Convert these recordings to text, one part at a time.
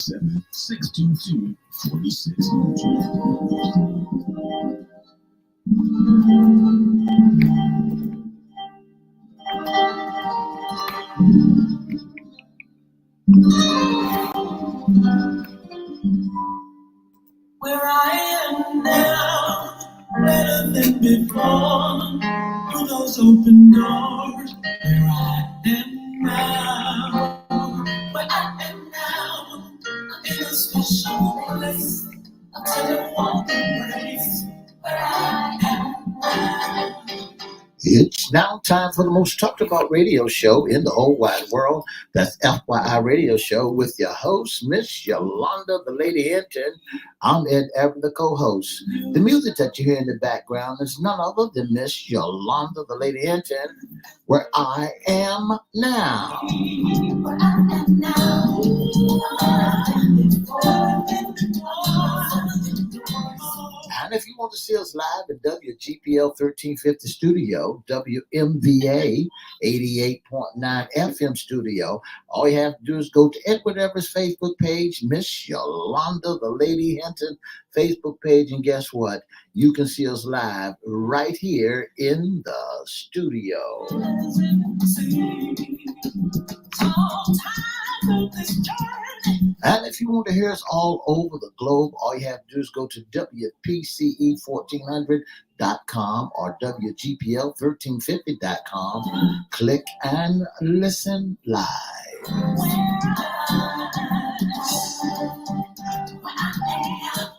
Where I am now, better than before. Through those open doors, where I am now, where I am now, I'm in a special place. I'll tell you all the place where I am now. It's now time for the most talked about radio show in the whole wide world. That's FYI Radio Show with your host, Miss Yolanda, the Lady Hinton. I'm Ed Everett, the co-host. The music that you hear in the background is none other than Miss Yolanda, the Lady Hinton, Where I Am Now. Where I am now. And if you want to see us live at WGPL 1350 Studio, WMVA 88.9 FM Studio, all you have to do is go to Edward Everett's Facebook page, Miss Yolanda, the Lady Hinton Facebook page, and guess what? You can see us live right here in the studio. And if you want to hear us all over the globe, all you have to do is go to WPCE1400.com or WGPL1350.com. Click and listen live.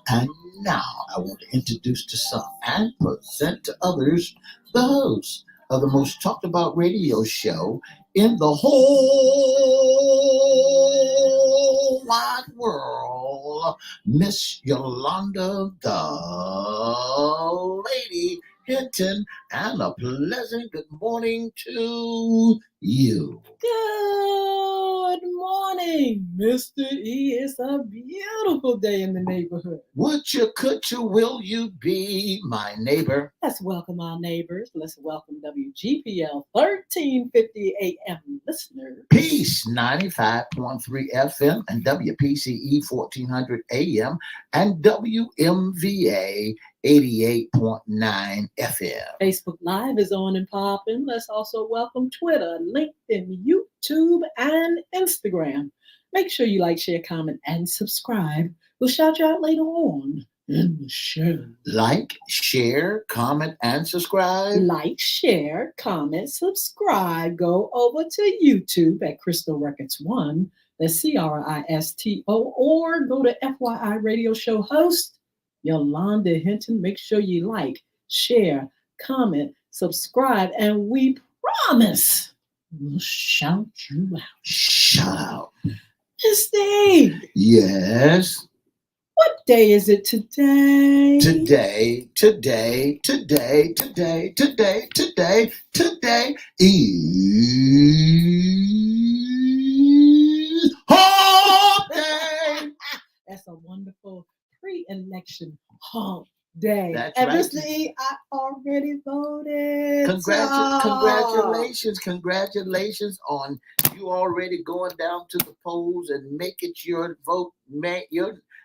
And now I want to introduce to some and present to others the host of the most talked about radio show in the whole wide world, Miss Yolanda, the Lady Hinton, and a pleasant good morning to you. Good morning, Mr. E. It's a beautiful day in the neighborhood. Would you, could you, will you be my neighbor? Let's welcome our neighbors. Let's welcome WGPL 1350 AM listeners. Peace 95.3 FM and WPCE 1400 AM and WMVA 88.9 FM. Facebook Live is on and popping. Let's also welcome Twitter, LinkedIn, YouTube, and Instagram. Make sure you like, share, comment, and subscribe. We'll shout you out later on in the show. Like, share, comment, and subscribe. Like, share, comment, subscribe. Go over to YouTube at Crystal Records 1. That's CRISTO. Or go to FYI Radio Show host Yolanda Hinton. Make sure you like, share, comment, subscribe, and we promise we'll shout you out. Shout out. Steve. Yes. What day is it today? Today is Hump Day. That's a wonderful pre-election hump day. That's and right. Mr. E, I already voted. Congratulations on you already going down to the polls and making your vote,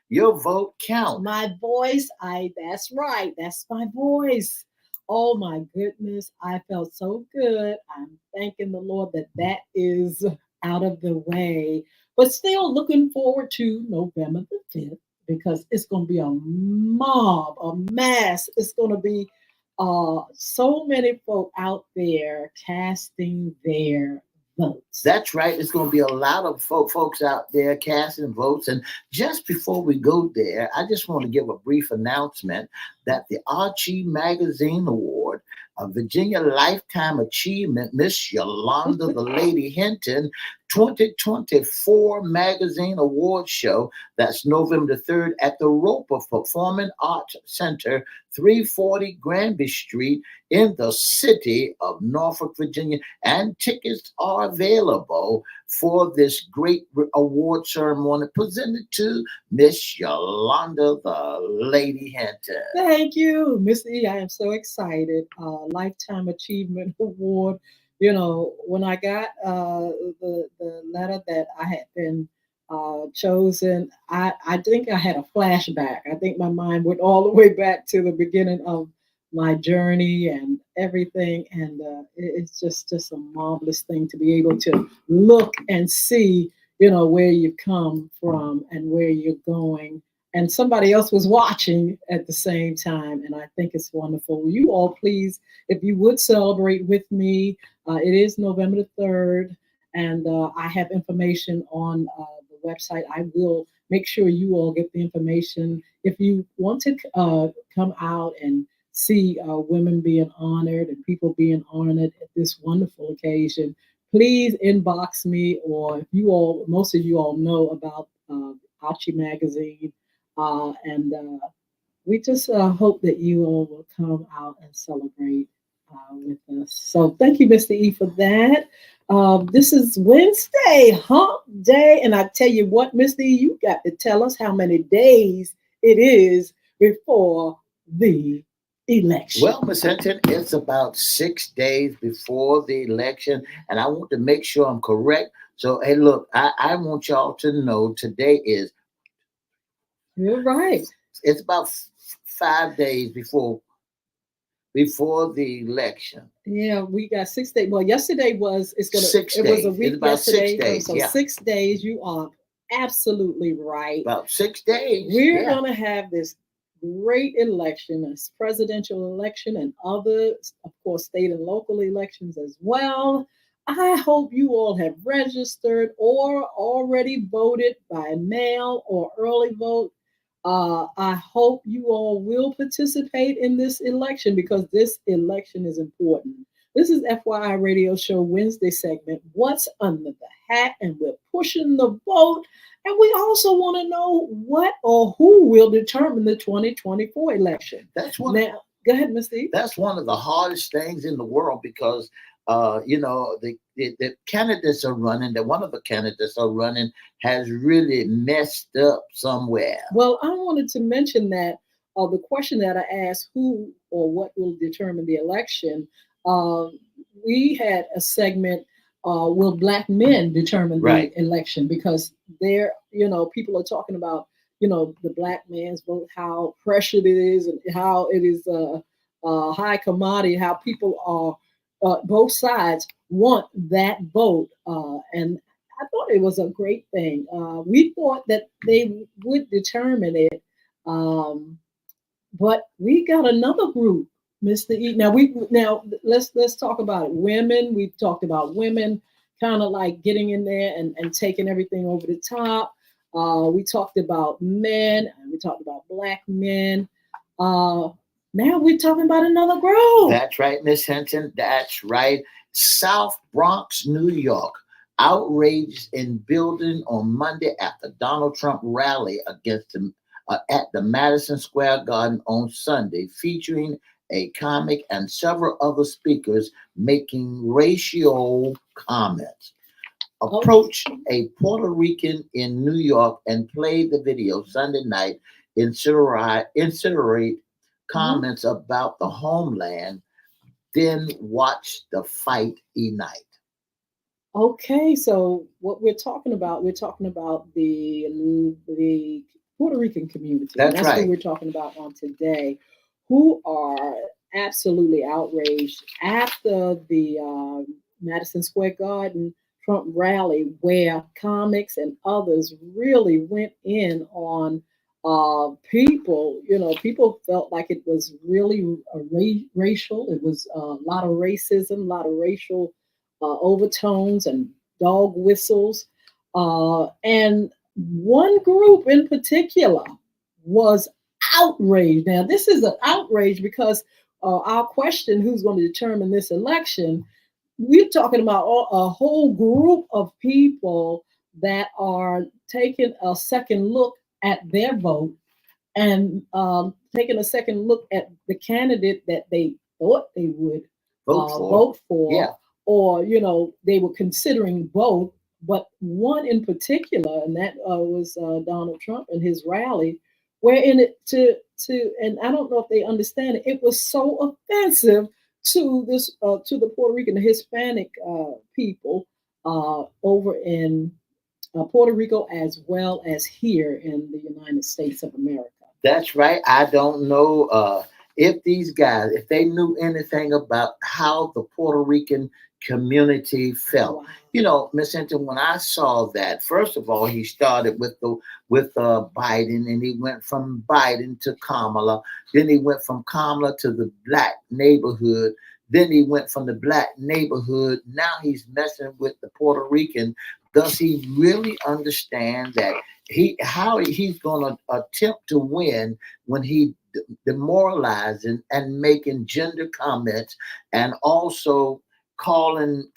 your vote count. My voice, that's right. That's my voice. Oh my goodness. I felt so good. I'm thanking the Lord that is out of the way. But still looking forward to November the 5th because it's going to be a mob, a mass. It's going to be so many folk out there casting their votes. That's right. It's going to be a lot of folks out there casting votes. And just before we go there, I just want to give a brief announcement that the Archie Magazine Award, a Virginia Lifetime Achievement, Miss Yolanda, the Lady Hinton, 2024 Magazine Award Show. That's November the 3rd at the Roper Performing Arts Center, 340 Granby Street in the city of Norfolk, Virginia. And tickets are available for this great award ceremony presented to Miss Yolanda, the Lady Hinton. Thank you, Miss E. I am so excited. Lifetime Achievement Award. You know, when I got the letter that I had been chosen. I think I had a flashback. I think my mind went all the way back to the beginning of my journey and everything. And it's just a marvelous thing to be able to look and see, where you've come from and where you're going. And somebody else was watching at the same time. And I think it's wonderful. You all, please, if you would celebrate with me, it is November the 3rd. And I have information on the website. I will make sure you all get the information. If you want to come out and see women being honored and people being honored at this wonderful occasion, please inbox me. Or if you all, most of you all know about Archie Magazine. And we just hope that you all will come out and celebrate with us. So thank you, Mr. E, for that. This is Wednesday, hump day. And I tell you what, Mr. E, you got to tell us how many days it is before the election. Well, Ms. Hinton, it's about 6 days before the election, and I want to make sure I'm correct. So, hey, look, I want y'all to know today is. You're right. It's about 5 days before the election. Yeah, we got 6 days. Well, yesterday was it was a week it's about yesterday. 6 days. So Yeah. 6 days. You are absolutely right. About 6 days. We're gonna have this great election, this presidential election, and other, of course, state and local elections as well. I hope you all have registered or already voted by mail or early vote. I hope you all will participate in this election because this election is important. This is FYI Radio Show Wednesday segment, What's Under the Hat? And we're pushing the vote. And we also want to know what or who will determine the 2024 election. Now, go ahead, Mr. E. That's one of the hardest things in the world because, the candidates are running, that one of the candidates are running has really messed up somewhere. Well, I wanted to mention that the question that I asked, who or what will determine the election, we had a segment, will Black men determine the election? Because there, people are talking about, the Black man's vote, how pressured it is and how it is a high commodity, how people are, both sides want that vote. And I thought it was a great thing. We thought that they would determine it. But we got another group, Mr. E. Now let's talk about it. Women, we've talked about women kind of like getting in there and taking everything over the top. We talked about men, and we talked about Black men. Now we're talking about another group. That's right, Miss Hinton. That's right. South Bronx, New York. Outraged in building on Monday after Donald Trump rally against him at the Madison Square Garden on Sunday, featuring a comic and several other speakers making racial comments. Approached a Puerto Rican in New York and played the video Sunday night, insinuate comments about the homeland, then watch the fight ignite. Okay, so what we're talking about the Puerto Rican community. That's right. What we're talking about on today, who are absolutely outraged after the Madison Square Garden Trump rally, where comics and others really went in on people. People felt like it was really racial. It was a lot of racism, a lot of racial overtones and dog whistles. And one group in particular was outraged. Now, this is an outrage because our question, who's going to determine this election, we're talking about a whole group of people that are taking a second look at their vote and taking a second look at the candidate that they thought they would vote for. Yeah. Or, they were considering both, but one in particular, and that was Donald Trump and his rally, where in it and I don't know if they understand it, it was so offensive to the Puerto Rican, the Hispanic people over in Puerto Rico as well as here in the United States of America. That's right. I don't know if these guys, if they knew anything about how the Puerto Rican community felt. Wow. You know, Miss Hinton, when I saw that, first of all, he started with Biden, and he went from Biden to Kamala. Then he went from Kamala to the black neighborhood. Then he went from the black neighborhood. Now he's messing with the Puerto Rican. Does he really understand that how he's going to attempt to win when he demoralizing and making gender comments and also calling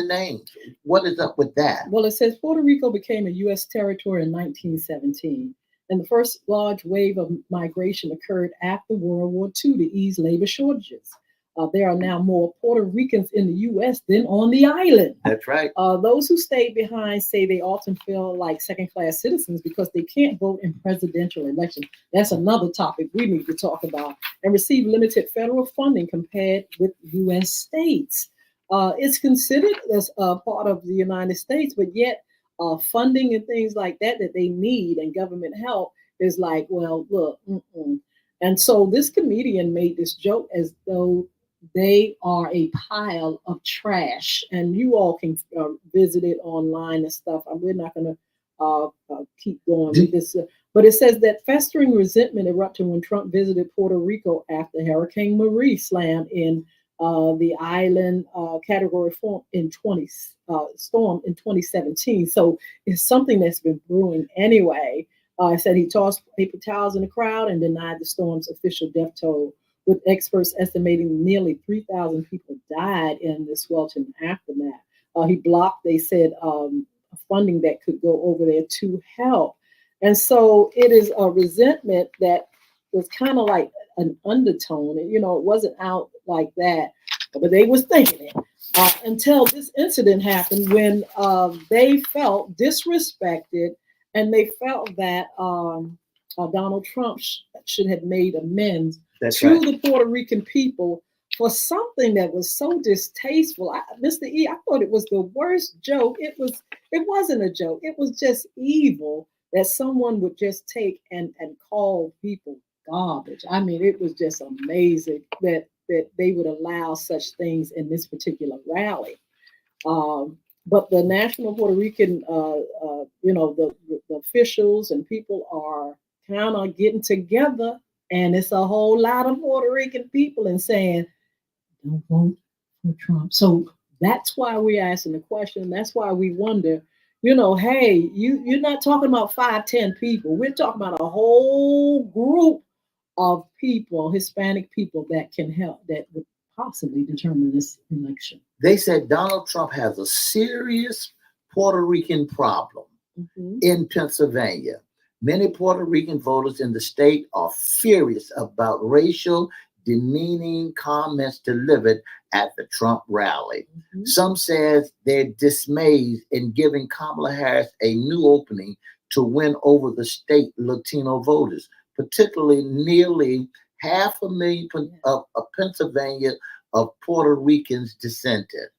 names? What is up with that? Well, it says Puerto Rico became a U.S. territory in 1917, and the first large wave of migration occurred after World War II to ease labor shortages. There are now more Puerto Ricans in the U.S. than on the island. That's right. Those who stayed behind say they often feel like second-class citizens because they can't vote in presidential elections. That's another topic we need to talk about. And receive limited federal funding compared with U.S. states. It's considered as part of the United States, but yet funding and things like that they need and government help is like, well, look. And so this comedian made this joke as though they are a pile of trash, and you all can visit it online and stuff. We're not going to keep going with this, but it says that festering resentment erupted when Trump visited Puerto Rico after Hurricane Marie slammed in the island Category 4 storm in 2017. So it's something that's been brewing anyway. Said he tossed paper towels in the crowd and denied the storm's official death toll, with experts estimating nearly 3,000 people died in the sweltering aftermath. He blocked, they said, funding that could go over there to help. And so it is a resentment that was kind of like an undertone. You know, it wasn't out like that, but they was thinking it until this incident happened when they felt disrespected, and they felt that Donald Trump should have made amends to the Puerto Rican people for something that was so distasteful. Mr. E, I thought it was the worst joke. It wasn't a joke. It was just evil that someone would just take and call people garbage. I mean, it was just amazing that they would allow such things in this particular rally. But the National Puerto Rican, the officials and people are kind of getting together, and it's a whole lot of Puerto Rican people and saying, don't vote for Trump. So that's why we're asking the question. That's why we wonder, hey, you're not talking about 5, 10 people. We're talking about a whole group of people, Hispanic people that can help, that would possibly determine this election. They said Donald Trump has a serious Puerto Rican problem in Pennsylvania. Many Puerto Rican voters in the state are furious about racial demeaning comments delivered at the Trump rally. Some says they're dismayed in giving Kamala Harris a new opening to win over the state Latino voters, particularly nearly 500,000 of Pennsylvania of Puerto Ricans dissented.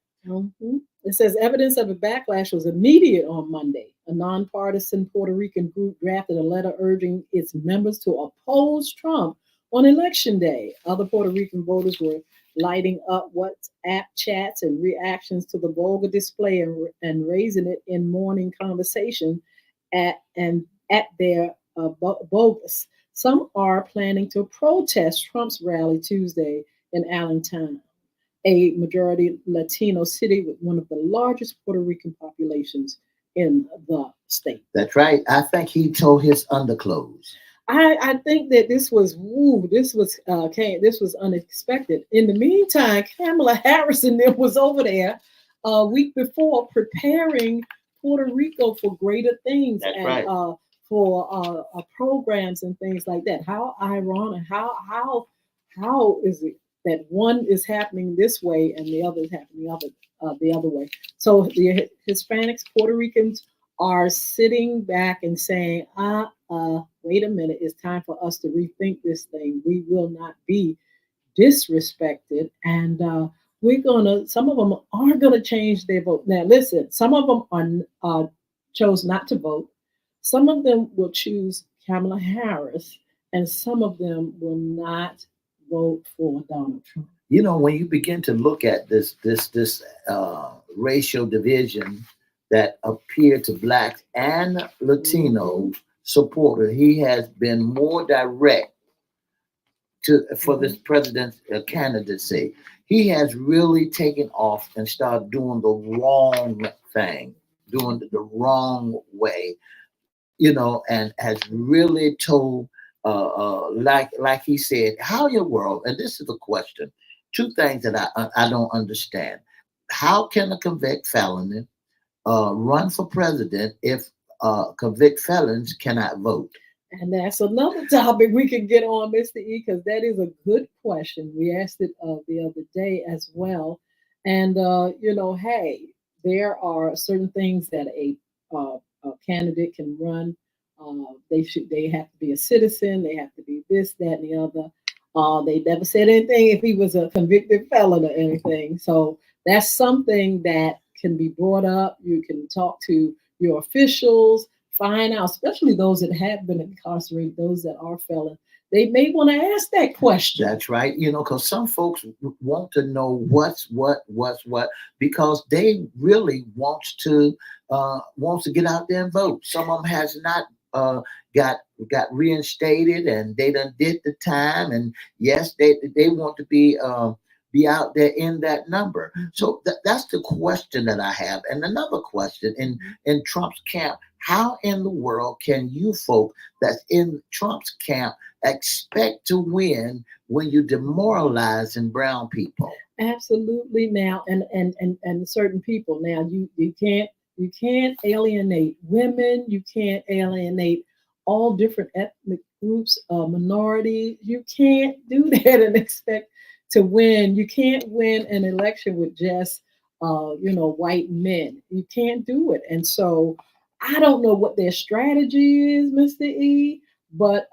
It says evidence of a backlash was immediate on Monday. A nonpartisan Puerto Rican group drafted a letter urging its members to oppose Trump on Election Day. Other Puerto Rican voters were lighting up WhatsApp chats and reactions to the vulgar display and raising it in morning conversation at their bogus. Some are planning to protest Trump's rally Tuesday in Allentown, a majority Latino city with one of the largest Puerto Rican populations in the state. That's right. I think he told his underclothes. I think that this was unexpected. In the meantime, Kamala Harris and them was over there a week before preparing Puerto Rico for greater things. That's and right. For programs and things like that. How ironic! How is it that one is happening this way and the other is happening the other way? So the Hispanics, Puerto Ricans are sitting back and saying, wait a minute, it's time for us to rethink this thing. We will not be disrespected, and some of them are gonna change their vote. Now listen, some of them are chose not to vote. Some of them will choose Kamala Harris, and some of them will not vote for Donald Trump. You know, when you begin to look at this racial division that appeared to blacks and Mhm. Latino supporter, he has been more direct to for this Mhm. president candidacy. He has really taken off and started doing the wrong thing, doing the wrong way, you know, and has really told, like he said, how in your world, and this is the question, two things that I don't understand. How can a convict felon run for president if convict felons cannot vote? And that's another topic we can get on, Mr. E, because that is a good question. We asked it the other day as well. And, hey, there are certain things that a candidate can run. They have to be a citizen. They have to be this, that, and the other. They never said anything if he was a convicted felon or anything. So that's something that can be brought up. You can talk to your officials, find out, especially those that have been incarcerated, those that are felons. They may want to ask that question. That's right. You know, because some folks want to know what's what, because they really wants to get out there and vote. Some of them has not uh, got reinstated, and they done did the time, and yes, they want to be out there in that number. So that's the question that I have. And another question in Trump's camp: how in the world can you folk that's in Trump's camp expect to win when you demoralizing brown people? Absolutely. Now, and certain people. Now, you can't alienate women. You can't alienate all different ethnic groups, minorities. You can't do that and expect to win. You can't win an election with just white men. You can't do it. And so I don't know what their strategy is, Mr. E, but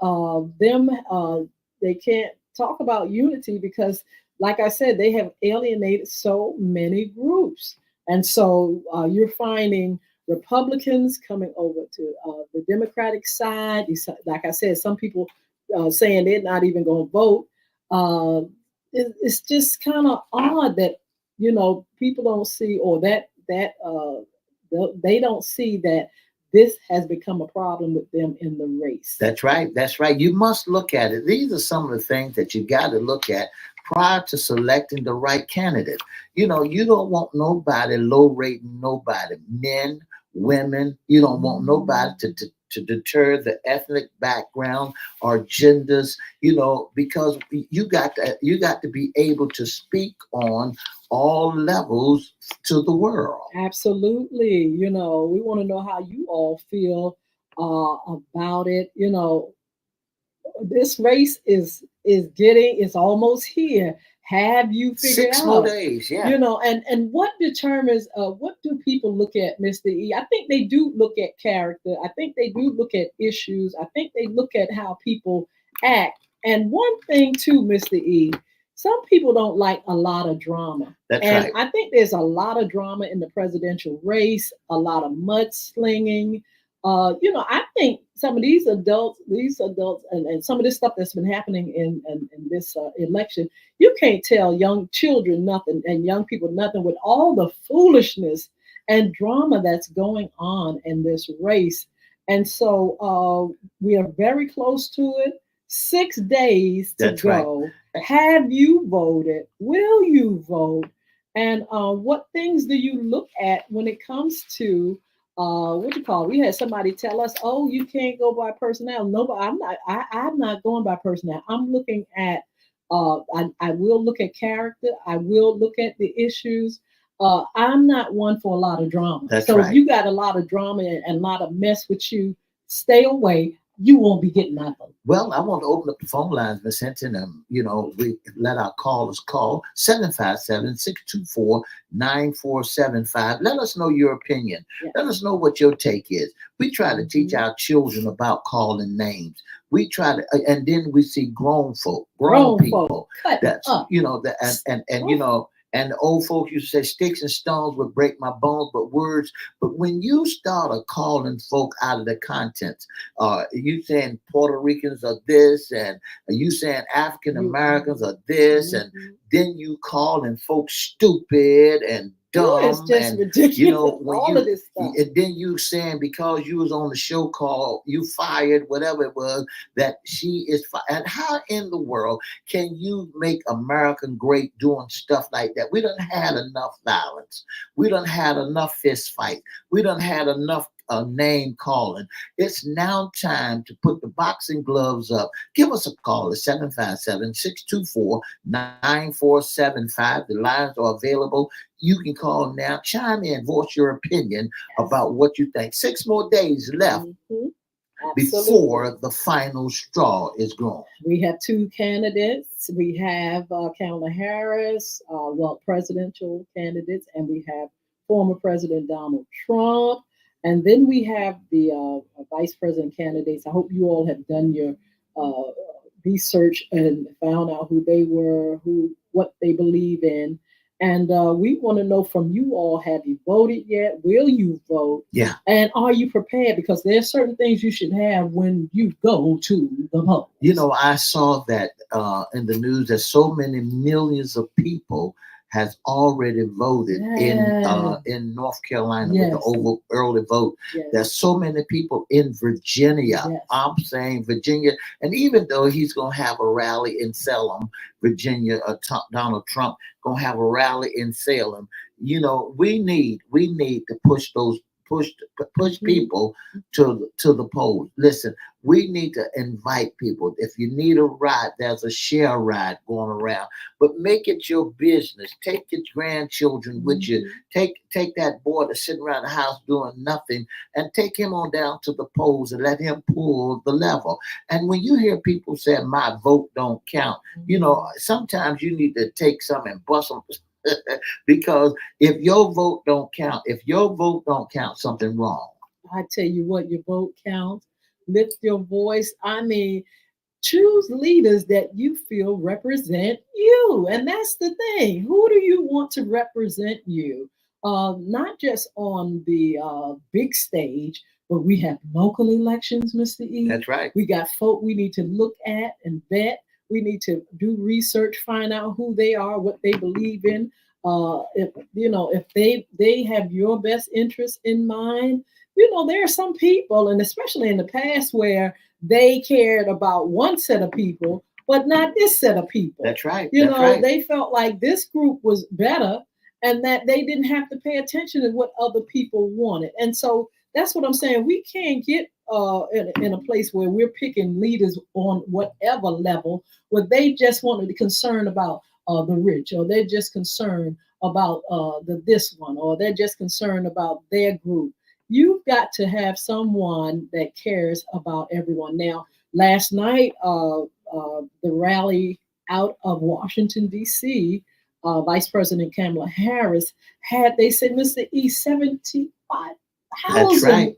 they can't talk about unity because, like I said, they have alienated so many groups. And so you're finding Republicans coming over to the Democratic side. Like I said, some people saying they're not even going to vote. Uh, it's just kind of odd that people don't see, or they don't see that this has become a problem with them in the race. That's right. That's right. You must look at it. These are some of the things that you got to look at prior to selecting the right candidate. You know, you don't want nobody low rating nobody, men, women. You don't want nobody to deter the ethnic background or genders, you know, because you got to be able to speak on all levels to the world. Absolutely. We want to know how you all feel about it. This race is almost here. Have you figured 6 more out? days, yeah. And what determines what do people look at, Mr. E? I think they do look at character. I think they do look at issues. I think they look at how people act. And one thing too, Mr. E, some people don't like a lot of drama. That's And right. I think there's a lot of drama in the presidential race, a lot of mudslinging. I think some of these adults, and some of this stuff that's been happening in this election, you can't tell young children nothing and young people nothing with all the foolishness and drama that's going on in this race. And so we are very close to it. 6 days to That's right. go. Have you voted? Will you vote? And what things do you look at when it comes to what you call it? We had somebody tell us, "Oh, you can't go by personnel." No, but I'm not. I'm not going by personnel. I'm looking at. I will look at character. I will look at the issues. I'm not one for a lot of drama. That's So if right. you got a lot of drama and a lot of mess with you, stay away. You won't be getting nothing. Well, I want to open up the phone lines, Miss Hinton, and we let our callers call 757-624-9475. Let us know your opinion. Yeah. Let us know what your take is. We try to teach Mhm. our children about calling names. We try to, and then we see grown Grown folk people cutting that's up. that, and And the old folks used to say sticks and stones would break my bones, but words. But when you start calling folk out of the contents, you saying Puerto Ricans are this, and you saying African Americans are this, and then you calling folks stupid and It's dumb, just and ridiculous. you know when All you of this stuff. and then you saying because you was on the show called you fired, whatever it was, that she is fired. And how in the world can you make America great doing stuff like that? We done had enough violence. We done had enough fist fight. We done had enough name calling. It's now time to put the boxing gloves up. Give us a call at 757-624-9475. The lines are available. You can call now, chime in, voice your opinion about what you think. 6 more days left before the final straw is gone. We have 2 candidates. We have Kamala Harris, presidential candidates, and we have former President Donald Trump. And then we have the vice president candidates. I hope you all have done your research and found out who they were, what they believe in. And we want to know from you all, have you voted yet? Will you vote? Yeah. And are you prepared? Because there's certain things you should have when you go to the vote. You know, I saw that in the news that so many millions of people has already voted in North Carolina with the early vote. There's so many people in Virginia. I'm saying Virginia, and even though he's going to have a rally in Salem, Virginia, Donald Trump going to have a rally in Salem. You know, we need to push people to the polls. Listen, we need to invite people. If you need a ride, there's a share ride going around. But make it your business. Take your grandchildren with you. Take that boy that's sitting around the house doing nothing, and take him on down to the polls and let him pull the lever. And when you hear people say my vote don't count, you know, sometimes you need to take some and bust them. Because if your vote don't count, something wrong. I tell you what, your vote counts. Lift your voice. I mean, choose leaders that you feel represent you. And that's the thing. Who do you want to represent you? Not just on the big stage, but we have local elections, Mr. E. That's right. We got folk we need to look at and vet. We need to do research, find out who they are, what they believe in. If they have your best interest in mind, you know, there are some people, and especially in the past, where they cared about one set of people, but not this set of people. That's right. They felt like this group was better, and that they didn't have to pay attention to what other people wanted. And so that's what I'm saying. We can't get in a place where we're picking leaders on whatever level, where they just want to be concerned about the rich, or they're just concerned about this one, or they're just concerned about their group. You've got to have someone that cares about everyone. Now, last night, the rally out of Washington, D.C., Vice President Kamala Harris they said, Mr. E, 75,000 That's right.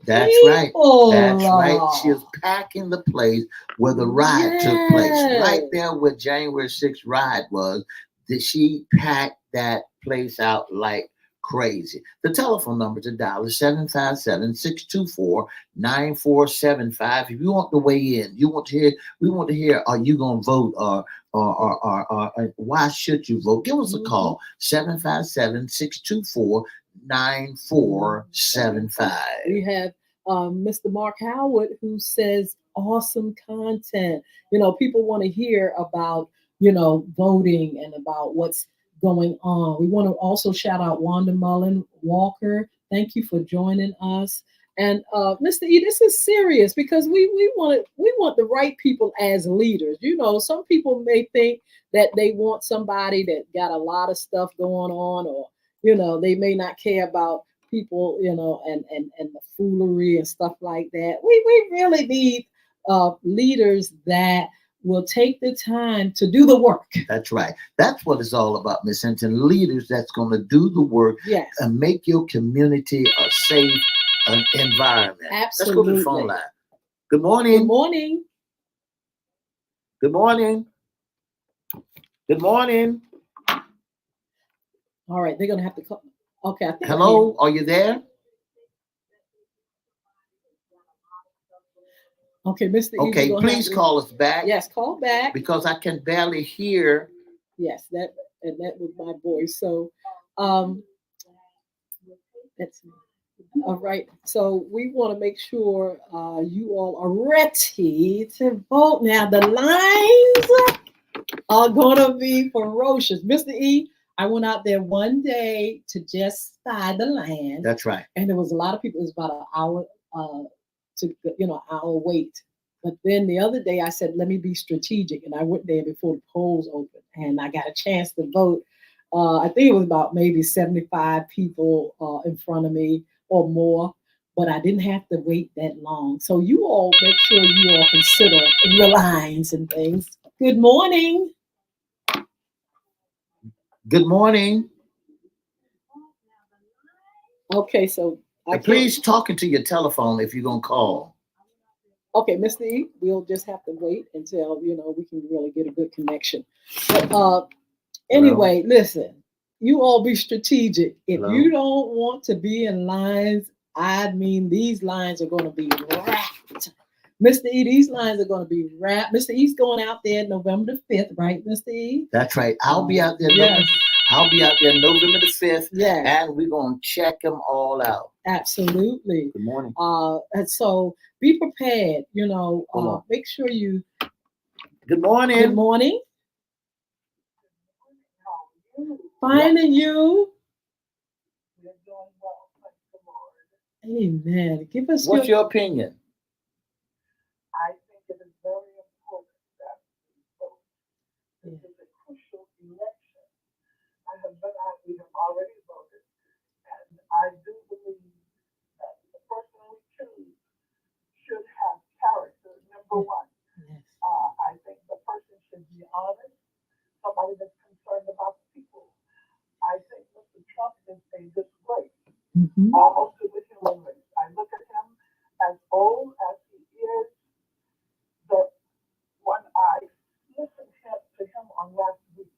people. That's right. She was packing the place where the riot took place. Right there where January 6th riot was. Did she pack that place out like crazy? The telephone number to dial is 757-624-9475. If you want to weigh in, we want to hear, are you going to vote, or why should you vote? Give us a call, 757-624-9475. We have Mr. Mark Howard, who says awesome content. You know, people want to hear about, voting and about what's going on. We want to also shout out Wanda Mullen Walker. Thank you for joining us. And Mr. E, this is serious, because we want the right people as leaders. You know, some people may think that they want somebody that got a lot of stuff going on, or they may not care about people, and the foolery and stuff like that. We really need leaders that will take the time to do the work. That's right. That's what it's all about, Miss Hinton. Leaders that's going to do the work and make your community a safe environment. Absolutely. Let's go to the phone line. Good morning. Good morning. Good morning. Good morning. All right, they're gonna have to call. Okay, I think. Hello, are you there? Okay, Mr. E, Okay, please call us back. Yes, call back. Because I can barely hear. Yes, that was my voice. So, um, that's all right. So we want to make sure you all are ready to vote. Now the lines are gonna be ferocious. Mr. E, I went out there one day to just spy the land. That's right. And there was a lot of people. It was about an hour hour wait. But then the other day I said, let me be strategic. And I went there before the polls opened and I got a chance to vote. I think it was about maybe 75 people in front of me or more, but I didn't have to wait that long. So you all make sure you all consider your lines and things. Good morning. Good morning. Okay, so please talking to your telephone if you're gonna call. Okay, Mr. E, we'll just have to wait until we can really get a good connection. But anyway, listen, you all be strategic. If you don't want to be in lines, I mean these lines are going to be wrapped. Mr. E, these lines are going to be wrapped. Mr. E's going out there November the 5th, right, Mr. E? That's right. I'll be out there. Yes. I'll be out there November the 5th. Yes. And we're going to check them all out. Absolutely. Good morning. And so be prepared, make sure you. Good morning. Good morning. Fine, and you? Amen. Give us What's your opinion? I think it is very important that we vote. This is a crucial election. My husband and I, we have already voted, and I do believe that the person we choose should have character, number one. Yes. I think the person should be honest, somebody that's concerned about the people. I think Mr. Trump is a disgrace, almost to the human race. I look at him as old as he is. The when I listened to him on last week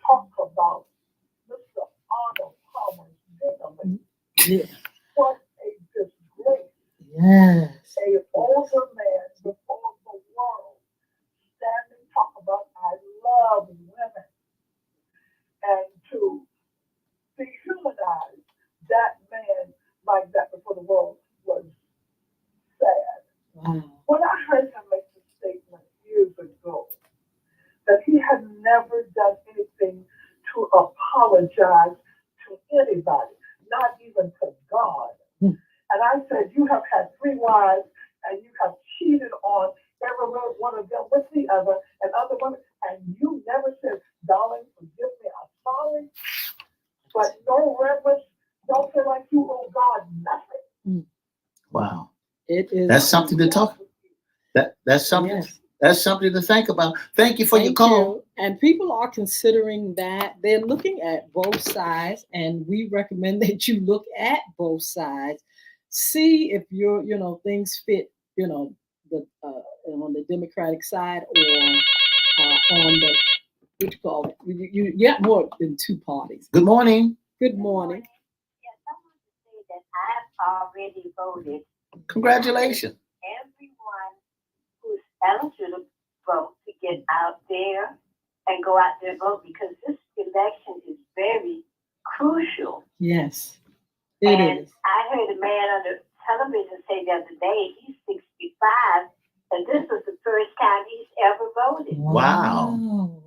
talk about Mr. Arnold Palmer's dinner, what a disgrace! Yes, a older man before the world standing talk about I love women, and to dehumanize that man like that before the world was sad. Wow. When I heard him make the statement years ago that he had never done anything to apologize to anybody, not even to God. And I said, you have had 3 wives and you have cheated on every one of them with the other and other women, and you never said, darling, forgive me, I'm sorry. But no reverence, don't feel like you owe God nothing. Wow. It is. That's something to talk. That's something. Yes. That's something to think about. Thank you for your call. And people are considering that. They're looking at both sides, and we recommend that you look at both sides. See if your things fit, the on the Democratic side or on the what you call it. You get more than 2 parties. Good morning. Good morning. Yes, I want to say that I've already voted. Congratulations. Everyone who's eligible to vote to get out there and go out there and vote, because this election is very crucial. Yes, it is. I heard a man on the television say the other day he's 65, and this is the first time he's ever voted. Wow.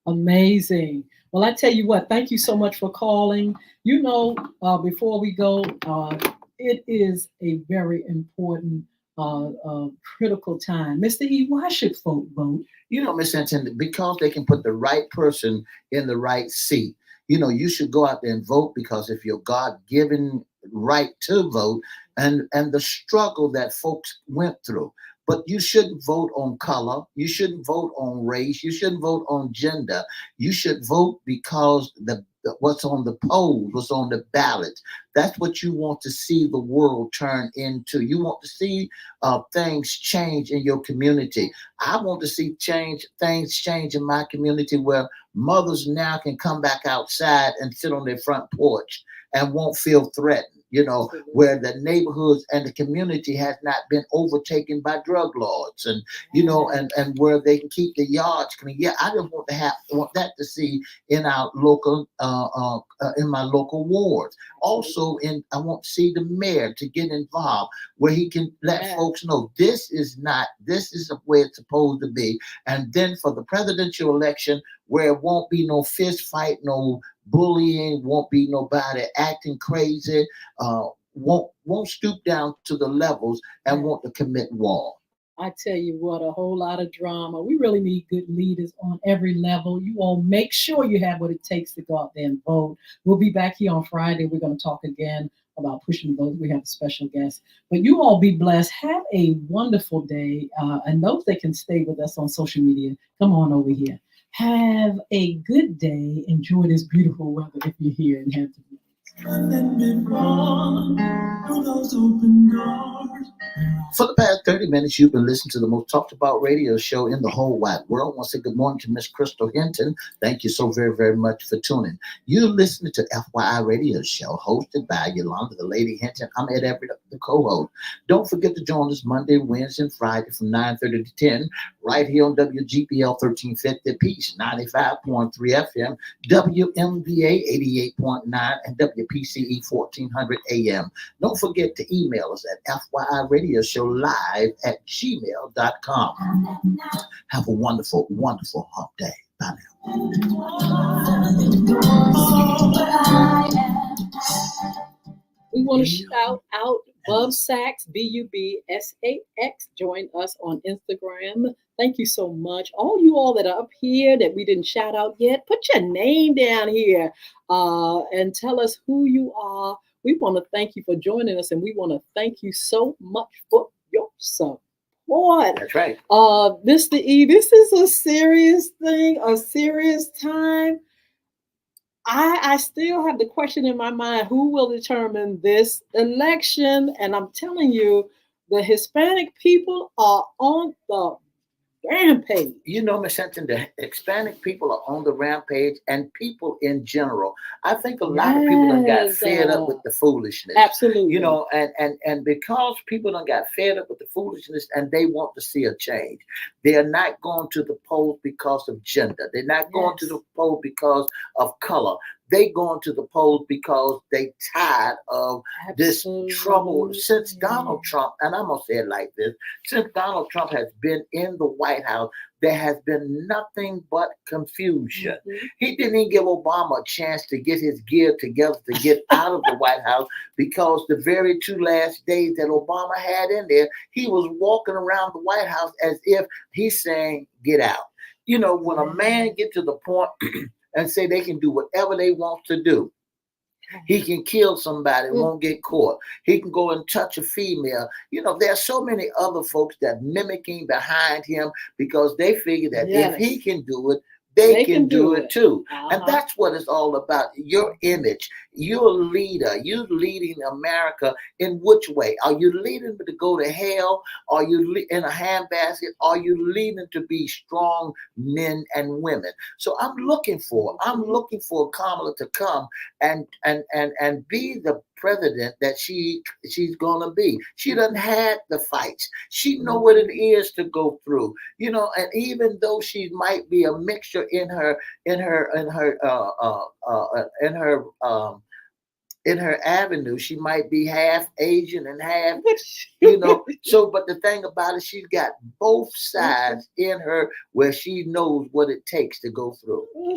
Amazing. Well, I tell you what, thank you so much for calling. Before we go, it is a very important, critical time. Mr. E, why should folk vote? Ms. Hinton, because they can put the right person in the right seat. You should go out there and vote, because if you're God-given right to vote and the struggle that folks went through. But you shouldn't vote on color. You shouldn't vote on race. You shouldn't vote on gender. You should vote because the what's on the polls, what's on the ballot. That's what you want to see the world turn into. You want to see things change in your community. I want to see things change in my community where mothers now can come back outside and sit on their front porch and won't feel threatened. Where the neighborhoods and the community has not been overtaken by drug lords, and and where they can keep the yards clean. Yeah, I just want that to see in our local in my local wards. Also, I want to see the mayor to get involved, where he can let folks know this is the way it's supposed to be. And then for the presidential election, where it won't be no fist fight, no bullying, won't be nobody acting crazy, won't stoop down to the levels and want to commit war. I tell you what, a whole lot of drama. We really need good leaders on every level. You all make sure you have what it takes to go out there and vote. We'll be back here on Friday. We're going to talk again about pushing votes. We have a special guest. But you all be blessed. Have a wonderful day. And those that can stay with us on social media, come on over here. Have a good day. Enjoy this beautiful weather if you're here in Hampton. For the past 30 minutes, you've been listening to the most talked about radio show in the whole wide world. I want to say good morning to Miss Crystal Hinton. Thank you so very, very much for tuning. You're listening to FYI Radio Show, hosted by Yolanda, the Lady Hinton. I'm Ed Everett, the co-host. Don't forget to join us Monday, Wednesday, and Friday from 9:30 to 10, right here on WGPL 1350 Peace, 95.3 FM, WMVA 88.9, and WPCE 1400 AM. Don't forget to email us at FYIRadiosHowLive@gmail.com. Have a wonderful, wonderful hump day. Bye now. We want to shout out Bub Sachs, BUBSAX. Join us on Instagram. Thank you so much. All you all that are up here that we didn't shout out yet, put your name down here and tell us who you are. We want to thank you for joining us, and we want to thank you so much for your support. That's right. Mr. E, this is a serious thing, a serious time. I still have the question in my mind, who will determine this election? And I'm telling you, the Hispanic people are on the rampage. Miss Hinton, the Hispanic people are on the rampage, and people in general. I think a lot of people done got fed up with the foolishness. Absolutely. And because people done got fed up with the foolishness and they want to see a change, they're not going to the polls because of gender. They're not going to the polls because of color. They going to the polls because they tired of this trouble since Donald Trump, and I'm going to say it like this, since Donald Trump has been in the White House, there has been nothing but confusion. Mm-hmm. He didn't even give Obama a chance to get his gear together to get out of the White House, because the very 2 last days that Obama had in there, he was walking around the White House as if he's saying, get out. When a man get to the point and say they can do whatever they want to do. He can kill somebody, won't get caught. He can go and touch a female. There are so many other folks that mimicking behind him because they figure that if he can do it, they can do it too. And that's what it's all about. Your image, you're a leader. You're leading America in which way? Are you leading to go to hell? Are you in a handbasket? Are you leading to be strong men and women? So I'm looking for Kamala to come and be the president that she's gonna be. She doesn't have the fights. She know what it is to go through. And even though she might be a mixture in her avenue, she might be half Asian and half, So, but the thing about it, she's got both sides in her where she knows what it takes to go through. Well,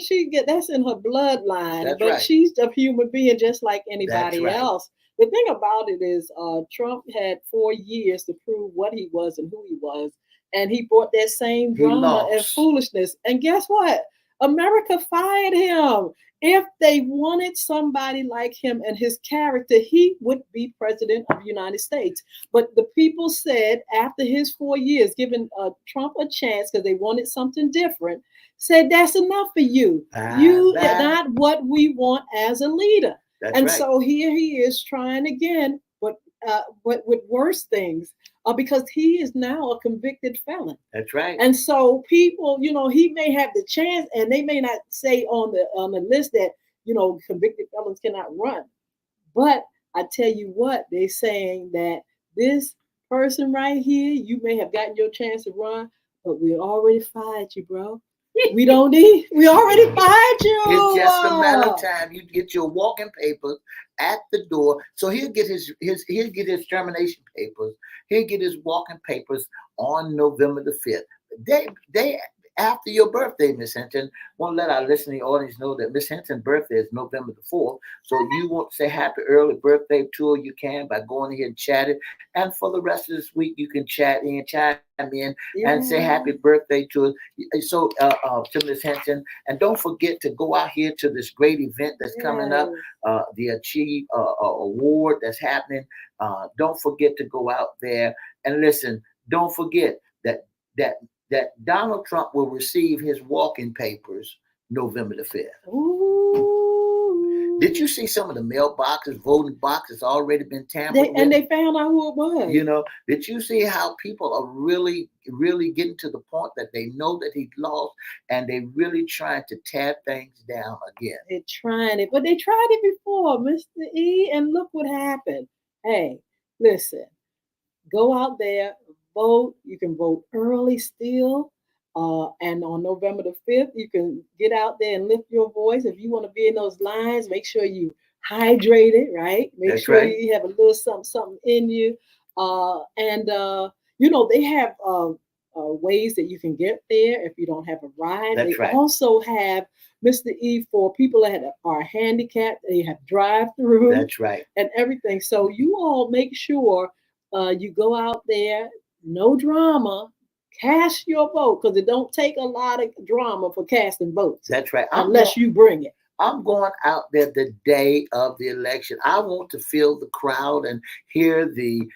that's in her bloodline, that's but right. She's a human being just like anybody else. The thing about it is, Trump had 4 years to prove what he was and who he was, and he brought that same drama and foolishness. And guess what? America fired him. If they wanted somebody like him and his character, he would be president of the United States. But the people said after his 4 years, giving Trump a chance because they wanted something different, said that's enough for you. You are not what we want as a leader. That's and right. so here he is trying again, but with worse things, because he is now a convicted felon. That's right. And so people, he may have the chance, and they may not say on the list that convicted felons cannot run. But I tell you what, they're saying that this person right here, you may have gotten your chance to run, but we already fired you, bro. We don't need. We already fired you. It's just a matter of time. You get your walking papers at the door. So he'll get his termination papers. He'll get his walking papers on November the 5th. They after your birthday, Miss Hinton. Want to let our listening audience know that Miss Hinton's birthday is November the 4th. So you want to say happy early birthday to her, you can by going ahead and chat it. And for the rest of this week, you can chime in and say happy birthday to her. So to Miss Hinton. And don't forget to go out here to this great event that's coming up, the Achieve Award that's happening. Don't forget to go out there and listen. Don't forget that Donald Trump will receive his walking papers November the 5th. Ooh. Did you see some of the mailboxes, voting boxes already been tampered with? And they found out who it was. Did you see how people are really, really getting to the point that they know that he's lost and they really trying to tear things down again? They're trying it, but they tried it before, Mr. E, and look what happened. Hey, listen, go out there, vote. You can vote early still. And on November the 5th, you can get out there and lift your voice. If you want to be in those lines, make sure you hydrated, right? Make That's sure right. you have a little something in you. They have ways that you can get there if you don't have a ride. That's They right. also have, Mr. E, for people that are handicapped, they have drive-through. That's right. And everything. So you all make sure you go out there, no drama, cast your vote, because it don't take a lot of drama for casting votes. That's right. Unless you bring it. I'm going out there the day of the election. I want to feel the crowd and hear the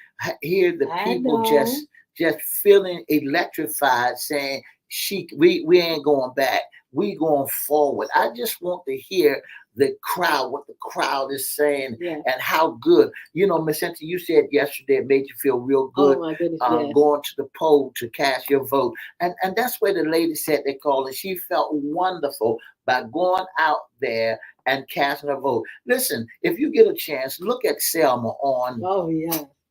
people just feeling electrified, saying, we ain't going back. We going forward. I just want to hear the crowd, what the crowd is saying, and how good. Miss Hinton, you said yesterday it made you feel real good. Oh my goodness, going to the poll to cast your vote. And that's where the lady said they called it. She felt wonderful by going out there and casting a vote. Listen, if you get a chance, look at Selma on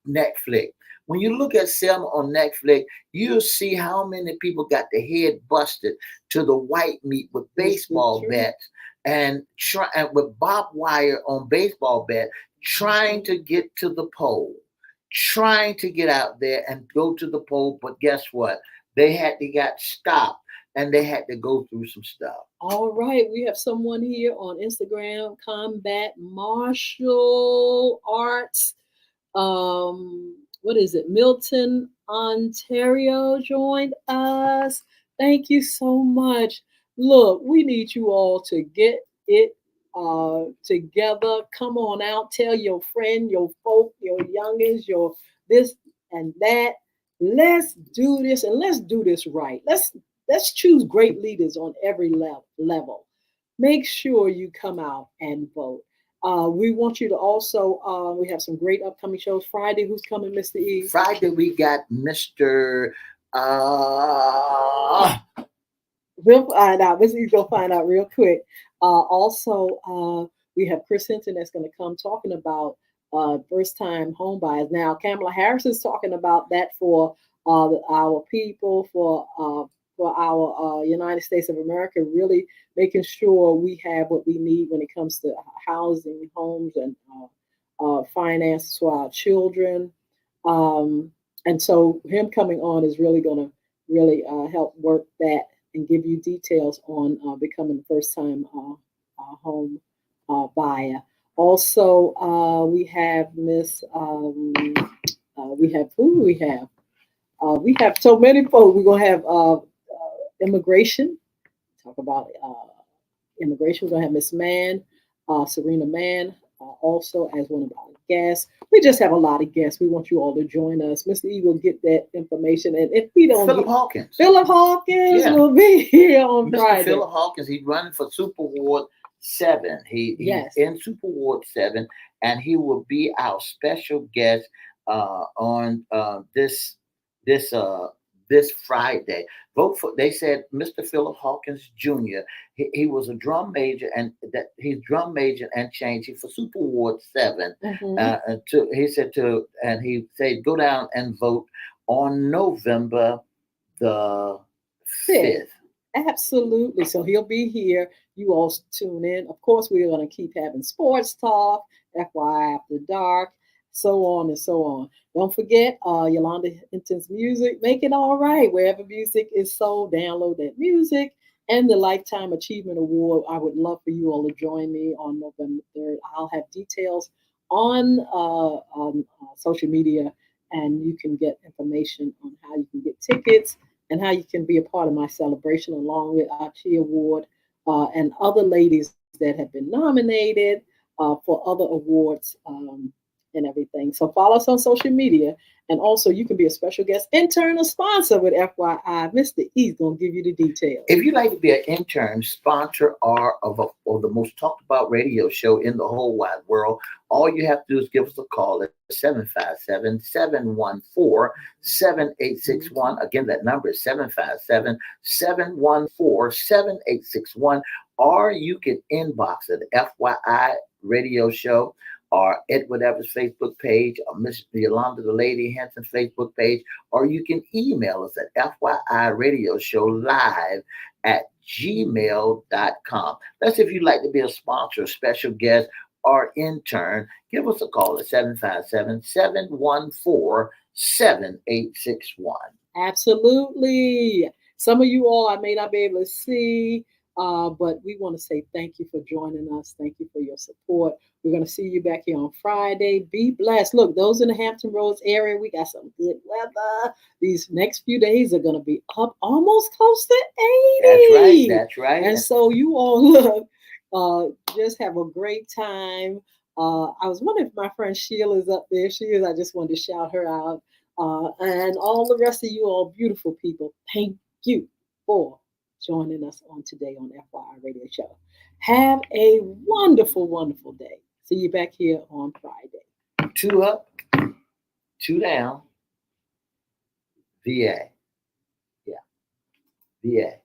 Netflix. When you look at Selma on Netflix, you'll see how many people got their head busted to the white meat with baseball bats and with barbed wire on baseball bat, trying to get to the poll, trying to get out there and go to the poll. But guess what? They got stopped and they had to go through some stuff. All right. We have someone here on Instagram, Combat Martial Arts. What is it? Milton, Ontario joined us. Thank you so much. Look, we need you all to get it together. Come on out. Tell your friend, your folk, your youngins, your this and that. Let's do this, and let's do this right. Let's choose great leaders on every level. Make sure you come out and vote. We want you to also, we have some great upcoming shows. Friday, who's coming, Mr. E? Friday, we got Mr. We'll find out. Mr. E's going to find out real quick. Also, we have Chris Hinton that's going to come talking about first-time home buyers. Now, Kamala Harris is talking about that for our people, for our United States of America, really making sure we have what we need when it comes to housing, homes, and finances for our children. And so him coming on is really going to really help work that and give you details on becoming the first-time home buyer. Also, we have Miss, we have who we have? We have so many folks. We're going to have immigration, talk about Immigration. We're going to have Miss Mann, Serena Mann, also as one of our guests. We just have a lot of guests. We want you all to join us. Mr. E will get that information. And if we don't Philip Hawkins. Philip Hawkins Yeah. will be here on Mr. Friday. Philip Hawkins, he's running for Super Ward 7. He's in Super Ward 7, and he will be our special guest on this Friday. Vote for. They said Mr. Philip Hawkins Jr. He was a drum major, and that he's drum major and changed. He's for Super Ward 7. He said go down and vote on November the 5th. Absolutely. So he'll be here. You all tune in. Of course, we're going to keep having sports talk, FYI After Dark, so on and so on. Don't forget Yolanda Hinton's music. Make it all right. Wherever music is sold, download that music. And the Lifetime Achievement Award. I would love for you all to join me on November 3rd. I'll have details on social media, and you can get information on how you can get tickets and how you can be a part of my celebration along with our Chi Award and other ladies that have been nominated for other awards and everything. So follow us on social media. And also, you can be a special guest intern or sponsor with FYI. Mr. E's going to give you the details. If you'd like to be an intern, sponsor, or of the most talked about radio show in the whole wide world, all you have to do is give us a call at 757-714-7861. Again, that number is 757-714-7861. Or you can inbox at FYI Radio Show, or Edward Evers' Facebook page, or Miss Yolanda the Lady Hinton Facebook page, or you can email us at FYIRadioShowLive@gmail.com. That's if you'd like to be a sponsor, special guest, or intern. Give us a call at 757-714-7861. Absolutely. Some of you all I may not be able to see, but we want to say thank you for joining us. Thank you for your support. We're going to see you back here on Friday. Be blessed. Look, those in the Hampton Roads area, we got some good weather. These next few days are going to be up almost close to 80. That's right. And so you all look, just have a great time. I was wondering if my friend Sheila's up there. She is. I just wanted to shout her out. And all the rest of you all beautiful people, thank you for joining us on today on FYI Radio Show. Have a wonderful, wonderful day. See you back here on Friday. 2 up, 2 down. VA. Yeah. VA.